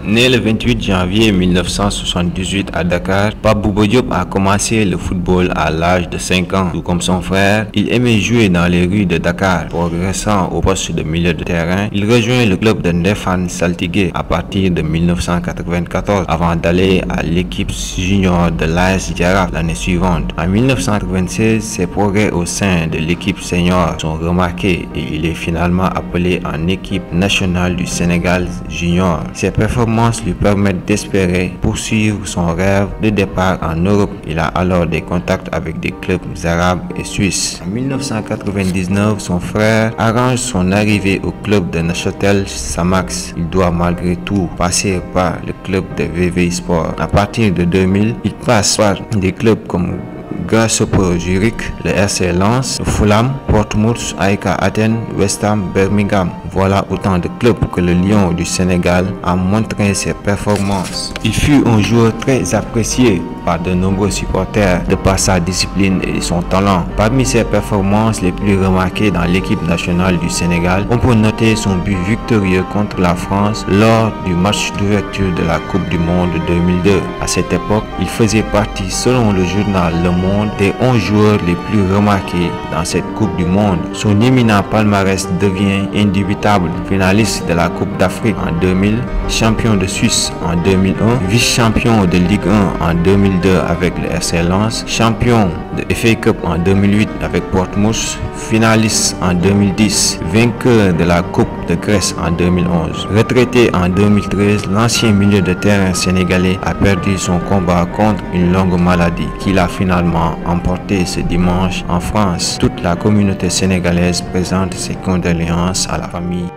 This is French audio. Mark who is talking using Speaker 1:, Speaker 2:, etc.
Speaker 1: Né le 28 janvier 1978 à Dakar, Pape Bouba Diop a commencé le football à l'âge de 5 ans. Tout comme son frère, il aimait jouer dans les rues de Dakar. Progressant au poste de milieu de terrain, il rejoint le club de Ndefane Saltigué à partir de 1994 avant d'aller à l'équipe junior de l'AS Jaraaf l'année suivante. En 1996, ses progrès au sein de l'équipe senior sont remarqués et il est finalement appelé en équipe nationale du Sénégal junior. Ses performances lui permettent d'espérer poursuivre son rêve de départ en Europe. Il a alors des contacts avec des clubs arabes et suisses. En 1999, son frère arrange son arrivée au club de Neuchâtel Xamax. Il doit malgré tout passer par le club de VV Sport. À partir de 2000, il passe par des clubs comme Grasshopper Zurich, le RC Lens, le Fulham, Portsmouth, AEK Athènes, West Ham, Birmingham. Voilà autant de clubs que le Lion du Sénégal a montré ses performances. Il fut un joueur très apprécié par de nombreux supporters de par sa discipline et son talent. Parmi ses performances les plus remarquées dans l'équipe nationale du Sénégal, on peut noter son but victorieux contre la France lors du match d'ouverture de la Coupe du Monde 2002. À cette époque, il faisait partie, selon le journal Le Monde, des 11 joueurs les plus remarqués dans cette Coupe du Monde. Son éminent palmarès devient indubitable. Finaliste de la Coupe d'Afrique en 2000, champion de Suisse en 2001, vice-champion de Ligue 1 en 2002 avec le RC Lens, champion de FA Cup en 2008 avec Portsmouth, finaliste en 2010, vainqueur de la Coupe de Grèce en 2011. Retraité en 2013, l'ancien milieu de terrain sénégalais a perdu son combat contre une longue maladie qu'il a finalement emporté ce dimanche en France. Toute la communauté sénégalaise présente ses condoléances à la famille.